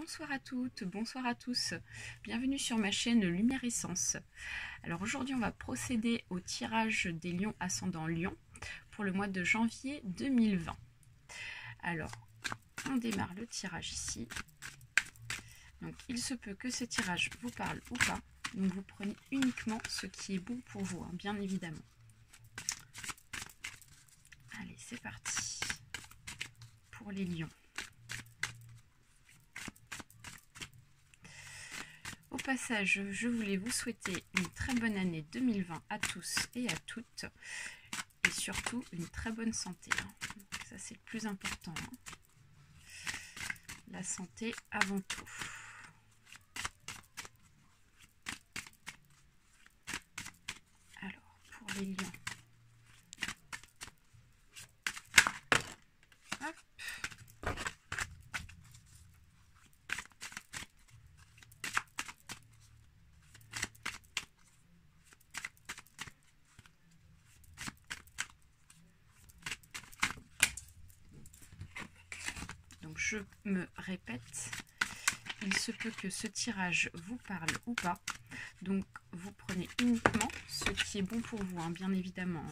Bonsoir à toutes, bonsoir à tous, bienvenue sur ma chaîne Lumière Essence. Alors aujourd'hui on va procéder au tirage des lions ascendant Lion pour le mois de janvier 2020. Alors on démarre le tirage ici. Donc il se peut que ce tirage vous parle ou pas, donc vous prenez uniquement ce qui est bon pour vous, hein, bien évidemment. Allez, c'est parti pour les lions. Au passage, je voulais vous souhaiter une très bonne année 2020 à tous et à toutes, et surtout une très bonne santé. Donc ça, c'est le plus important. La santé avant tout. Alors, pour les lions. Hop. Donc je me répète, il se peut que ce tirage vous parle ou pas. Donc vous prenez uniquement ce qui est bon pour vous, hein, bien évidemment.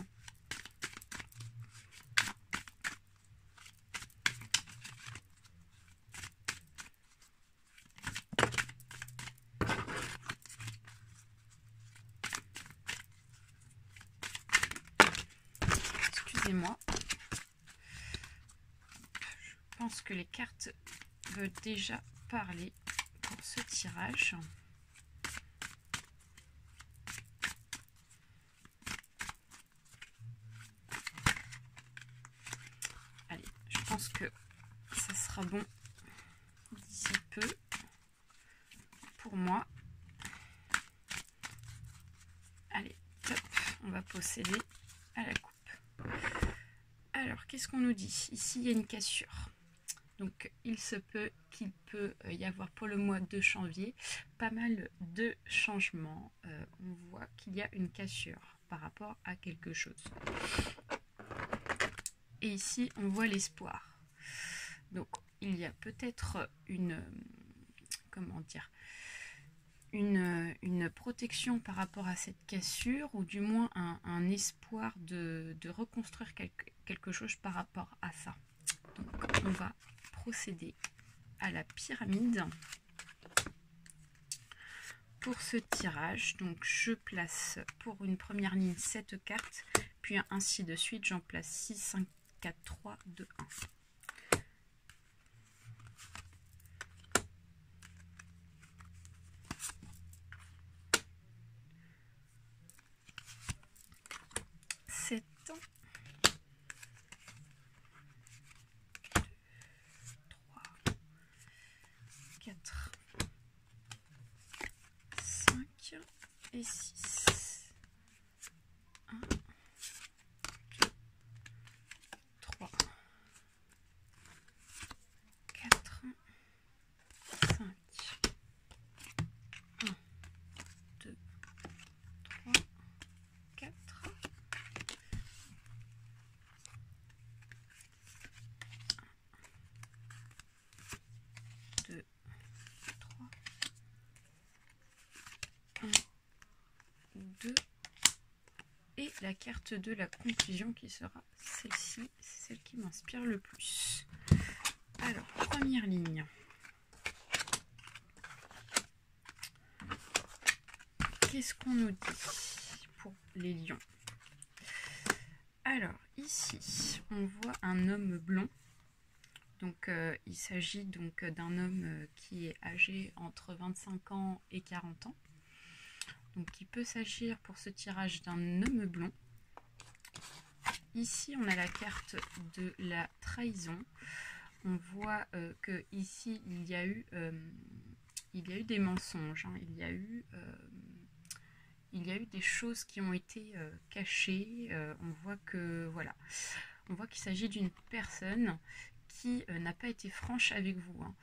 Excusez-moi. Je pense que les cartes veulent déjà parler pour ce tirage. Allez, je pense que ça sera bon d'ici peu pour moi. Allez, top, on va procéder à la coupe. Alors, qu'est-ce qu'on nous dit? Ici, il y a une cassure. Donc, il se peut qu'il peut y avoir pour le mois de janvier pas mal de changements. On voit qu'il y a une cassure par rapport à quelque chose. Et ici, on voit l'espoir. Donc, il y a peut-être une, comment dire, une protection par rapport à cette cassure, ou du moins un espoir de reconstruire quelque chose par rapport à ça. Donc, on va procéder à la pyramide pour ce tirage. Donc je place pour une première ligne 7 cartes, puis ainsi de suite, j'en place 6, 5, 4, 3, 2, 1. Et 6. 1, 2, 3, 4, 5. 1, 2, 3, 4. 2, 3, 1. 2 et la carte de la conclusion qui sera celle-ci, c'est celle qui m'inspire le plus. Alors, première ligne. Qu'est-ce qu'on nous dit pour les lions? Alors, ici, on voit un homme blond. Donc, il s'agit donc d'un homme qui est âgé entre 25 ans et 40 ans. Donc il peut s'agir pour ce tirage d'un homme blond. Ici on a la carte de la trahison. On voit que ici il y a eu des mensonges, hein. Il y a eu des choses qui ont été cachées. On voit que voilà, on voit qu'il s'agit d'une personne qui n'a pas été franche avec vous, hein.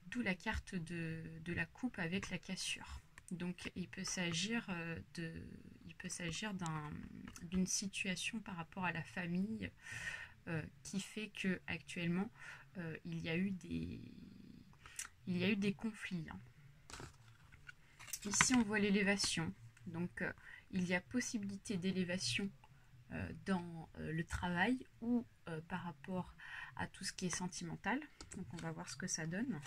D'où la carte de la coupe avec la cassure. Donc il peut s'agir d'une situation par rapport à la famille qui fait que actuellement il y a eu il y a eu des conflits. Ici, on voit l'élévation. Donc, il y a possibilité d'élévation dans le travail ou par rapport à tout ce qui est sentimental. Donc, on va voir ce que ça donne.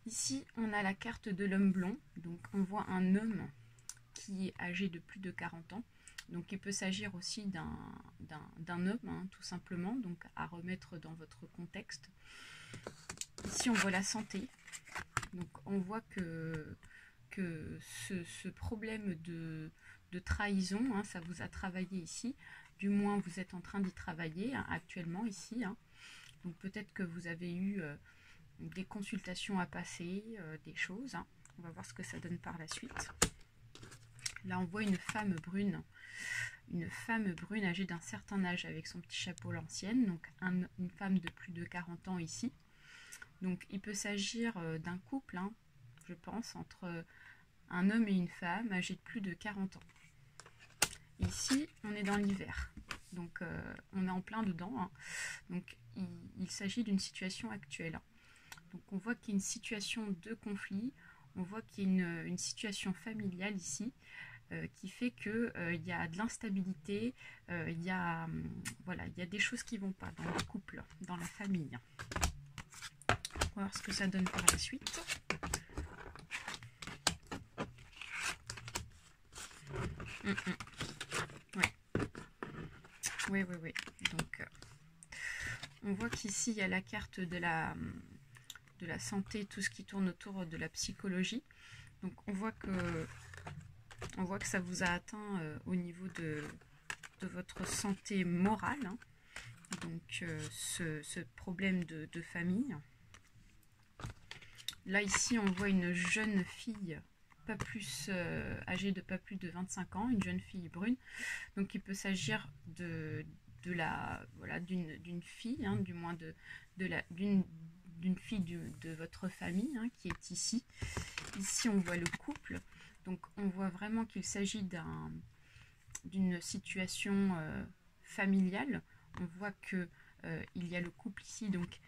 Ici, on a la carte de l'homme blond. Donc, on voit un homme qui est âgé de plus de 40 ans. Donc, il peut s'agir aussi d'un homme, hein, tout simplement, donc à remettre dans votre contexte. Ici, on voit la santé. Donc, on voit que ce problème de trahison, hein, ça vous a travaillé ici. Du moins, vous êtes en train d'y travailler hein, actuellement ici. Hein. Donc, peut-être que vous avez eu des consultations à passer, des choses. Hein. On va voir ce que ça donne par la suite. Là, on voit une femme brune âgée d'un certain âge avec son petit chapeau l'ancienne, donc une femme de plus de 40 ans ici. Donc, il peut s'agir d'un couple, hein, je pense, entre un homme et une femme âgés de plus de 40 ans. Ici, on est dans l'hiver, donc on est en plein dedans. Hein. Donc, il s'agit d'une situation actuelle. Hein. Donc, on voit qu'il y a une situation de conflit, on voit qu'il y a une situation familiale ici, qui fait qu'il y a de l'instabilité, il y a des choses qui ne vont pas dans le couple, dans la famille. On va voir ce que ça donne par la suite. Oui. Donc, on voit qu'ici, il y a la carte de la santé, tout ce qui tourne autour de la psychologie. Donc, on voit que ça vous a atteint au niveau de votre santé morale. Hein. Donc, ce problème de famille. Là, ici, on voit une jeune fille âgée de pas plus de 25 ans, une jeune fille brune. Donc, il peut s'agir d'une fille, hein, du moins d'une fille de votre famille hein, qui est ici. Ici, on voit le couple. Donc, on voit vraiment qu'il s'agit d'une situation familiale. On voit que il y a le couple ici. Donc,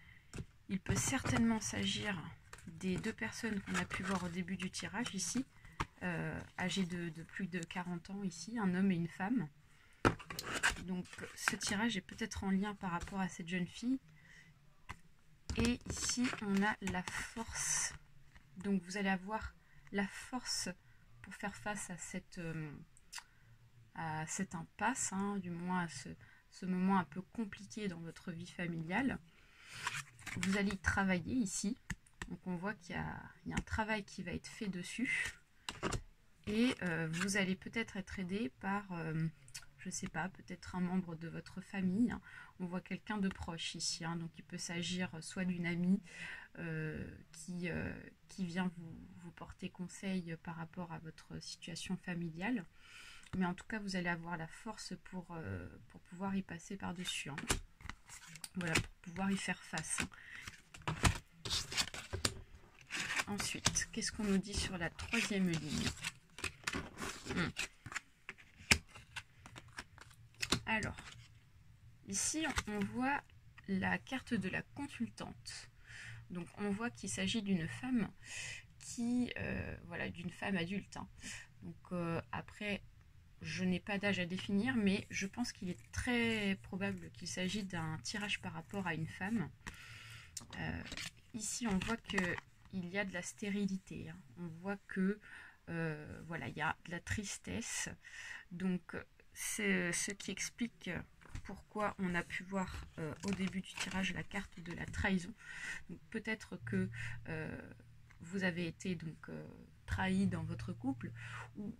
il peut certainement s'agir des deux personnes qu'on a pu voir au début du tirage ici, âgées de plus de 40 ans ici, un homme et une femme. Donc, ce tirage est peut-être en lien par rapport à cette jeune fille. Et ici, on a la force. Donc, vous allez avoir la force pour faire face à cette impasse, hein, du moins à ce moment un peu compliqué dans votre vie familiale. Vous allez y travailler ici. Donc, on voit qu'il y a un travail qui va être fait dessus. Et vous allez peut-être être aidé par, je ne sais pas, peut-être un membre de votre famille. Hein. On voit quelqu'un de proche ici. Hein. Donc, il peut s'agir soit d'une amie qui vient vous porter conseil par rapport à votre situation familiale. Mais en tout cas, vous allez avoir la force pour pouvoir y passer par-dessus. Hein. Voilà, pour pouvoir y faire face. Ensuite, qu'est-ce qu'on nous dit sur la troisième ligne? Alors, ici, on voit la carte de la consultante. Donc, on voit qu'il s'agit d'une femme d'une femme adulte. Hein. Donc, après, je n'ai pas d'âge à définir, mais je pense qu'il est très probable qu'il s'agit d'un tirage par rapport à une femme. Ici, on voit qu'il y a de la stérilité. Hein. On voit que il y a de la tristesse. Donc, c'est ce qui explique pourquoi on a pu voir au début du tirage la carte de la trahison. Donc, peut-être que vous avez été trahi dans votre couple, ou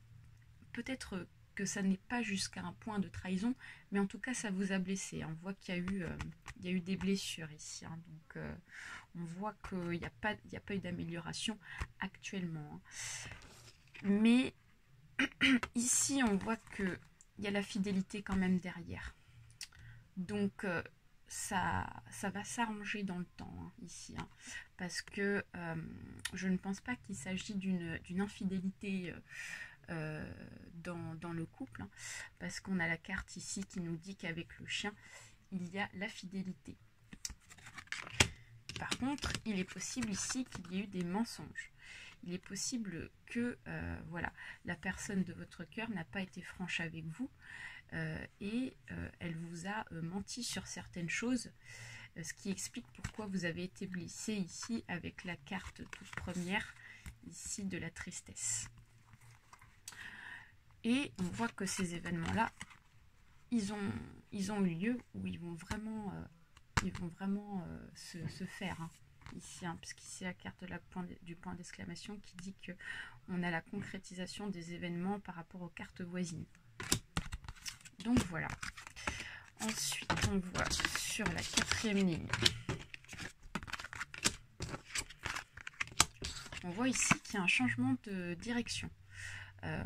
peut-être que ça n'est pas jusqu'à un point de trahison, mais en tout cas ça vous a blessé. On voit qu'il y a eu des blessures ici. Hein. Donc on voit qu'il n'y a pas eu d'amélioration actuellement. Hein. Mais ici on voit qu'il y a la fidélité quand même derrière. Donc ça va s'arranger dans le temps hein, ici. Hein, parce que je ne pense pas qu'il s'agit d'une infidélité dans le couple, hein, parce qu'on a la carte ici qui nous dit qu'avec le chien, il y a la fidélité. Par contre, il est possible ici qu'il y ait eu des mensonges. Il est possible que voilà, la personne de votre cœur n'a pas été franche avec vous et elle vous a menti sur certaines choses, ce qui explique pourquoi vous avez été blessé ici avec la carte toute première ici de la tristesse. Et on voit que ces événements-là, ils ont eu lieu où ils vont vraiment se faire. Hein, ici, hein, puisqu'ici c'est la carte de du point d'exclamation qui dit qu'on a la concrétisation des événements par rapport aux cartes voisines. Donc voilà. Ensuite, on voit sur la 4e ligne, on voit ici qu'il y a un changement de direction.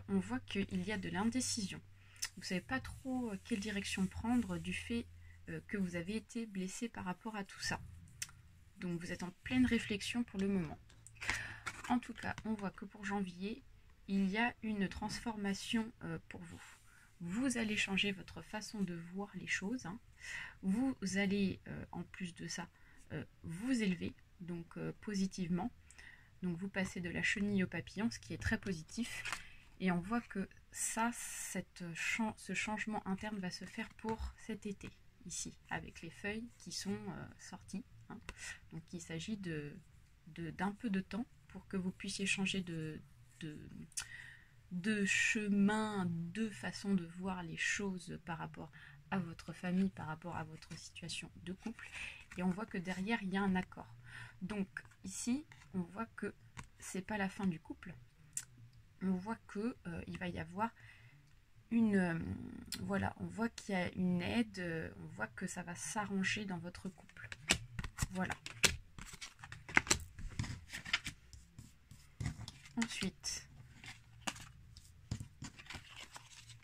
On voit qu'il y a de l'indécision. Vous ne savez pas trop quelle direction prendre du fait que vous avez été blessé par rapport à tout ça. Donc vous êtes en pleine réflexion pour le moment. En tout cas, on voit que pour janvier, il y a une transformation pour vous. Vous allez changer votre façon de voir les choses. Hein. Vous allez, en plus de ça, vous élever, donc positivement. Donc vous passez de la chenille au papillon, ce qui est très positif. Et on voit que ça, ce changement interne va se faire pour cet été, ici, avec les feuilles qui sont sorties. Hein. Donc il s'agit d'un peu de temps pour que vous puissiez changer de chemin, de façon de voir les choses par rapport à votre famille, par rapport à votre situation de couple. Et on voit que derrière, il y a un accord. Donc ici, on voit que c'est pas la fin du couple. On voit que il va y avoir voilà, on voit qu'il y a une aide, on voit que ça va s'arranger dans votre couple. Voilà. Ensuite,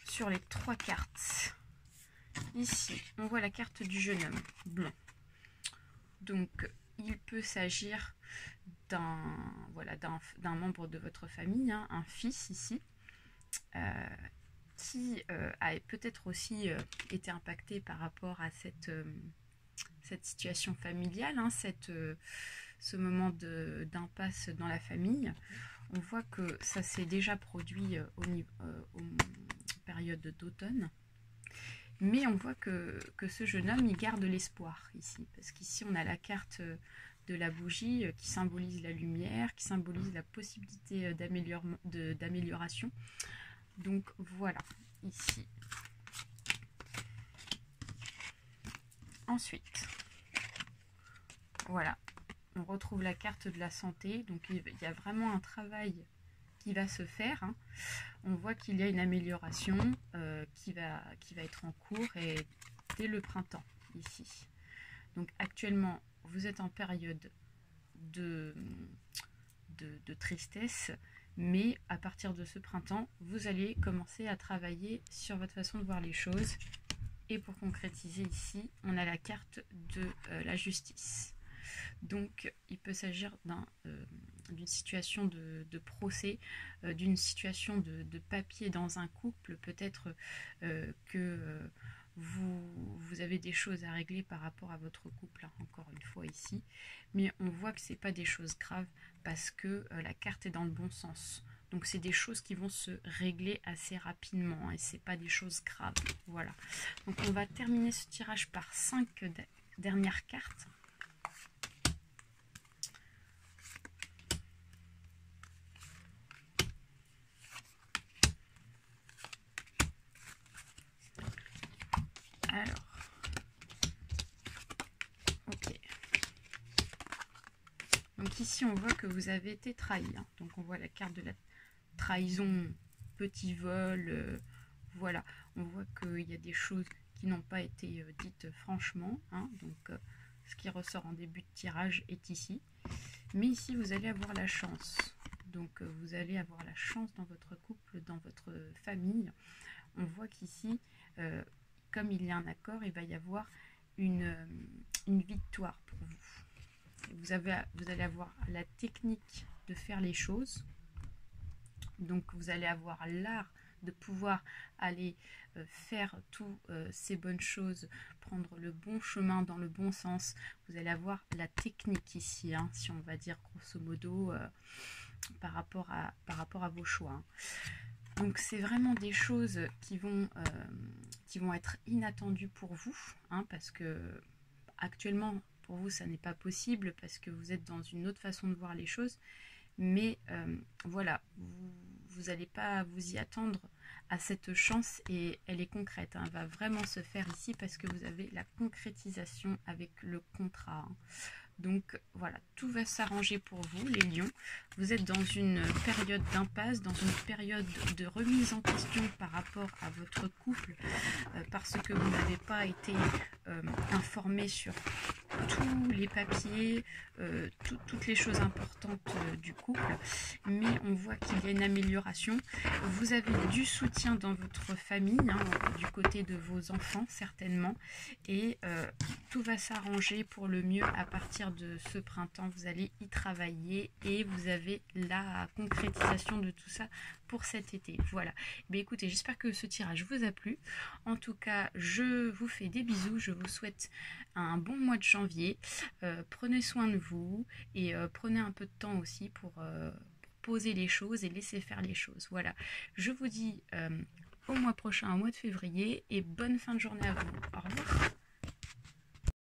sur les 3 cartes, ici, on voit la carte du jeune homme blanc. Donc, il peut s'agir d'un membre de votre famille, hein, un fils ici, qui a peut-être aussi été impacté par rapport à cette situation familiale, hein, ce moment d'impasse dans la famille. On voit que ça s'est déjà produit aux périodes d'automne. Mais on voit que ce jeune homme, il garde l'espoir ici. Parce qu'ici, on a la carte de la bougie qui symbolise la lumière, qui symbolise la possibilité d'amélioration. Donc voilà, ici. Ensuite, voilà, on retrouve la carte de la santé. Donc il y a vraiment un travail qui va se faire. Hein. On voit qu'il y a une amélioration qui va être en cours et dès le printemps ici. Donc actuellement, vous êtes en période de tristesse, mais à partir de ce printemps, vous allez commencer à travailler sur votre façon de voir les choses. Et pour concrétiser ici, on a la carte de la justice. Donc, il peut s'agir d'une situation de procès, d'une situation de papier dans un couple. Peut-être que vous avez des choses à régler par rapport à votre couple, hein, encore une fois ici. Mais on voit que ce n'est pas des choses graves parce que la carte est dans le bon sens. Donc c'est des choses qui vont se régler assez rapidement et c'est pas des choses graves. Voilà. Donc on va terminer ce tirage par 5 dernières cartes. Alors, ok. Donc ici on voit que vous avez été trahi. Hein. Donc on voit la carte de la trahison, petit vol, voilà. On voit qu'il y a des choses qui n'ont pas été dites franchement. Hein. Donc ce qui ressort en début de tirage est ici. Mais ici vous allez avoir la chance. Donc vous allez avoir la chance dans votre couple, dans votre famille. On voit qu'ici, comme il y a un accord, il va y avoir une victoire pour vous. Vous allez avoir la technique de faire les choses. Donc vous allez avoir l'art de pouvoir aller faire toutes ces bonnes choses, prendre le bon chemin dans le bon sens. Vous allez avoir la technique ici, hein, si on va dire grosso modo, par rapport à vos choix. Hein. Donc c'est vraiment des choses qui vont être inattendues pour vous, hein, parce que actuellement pour vous ça n'est pas possible, parce que vous êtes dans une autre façon de voir les choses. Mais voilà, vous n'allez pas vous y attendre à cette chance, et elle est concrète, hein, elle va vraiment se faire ici parce que vous avez la concrétisation avec le contrat. Hein. Donc voilà, tout va s'arranger pour vous, les lions. Vous êtes dans une période d'impasse, dans une période de remise en question par rapport à votre couple, parce que vous n'avez pas été informé sur tous les papiers, toutes les choses importantes du couple, mais on voit qu'il y a une amélioration. Vous avez du soutien dans votre famille, hein, du côté de vos enfants certainement, et tout va s'arranger pour le mieux à partir de ce printemps. Vous allez y travailler et vous avez la concrétisation de tout ça pour cet été. Voilà. Mais écoutez, j'espère que ce tirage vous a plu. En tout cas, je vous fais des bisous. Je vous souhaite un bon mois de janvier. Prenez soin de vous et prenez un peu de temps aussi pour poser les choses et laisser faire les choses. Voilà. Je vous dis au mois prochain, au mois de février, et bonne fin de journée à vous. Au revoir.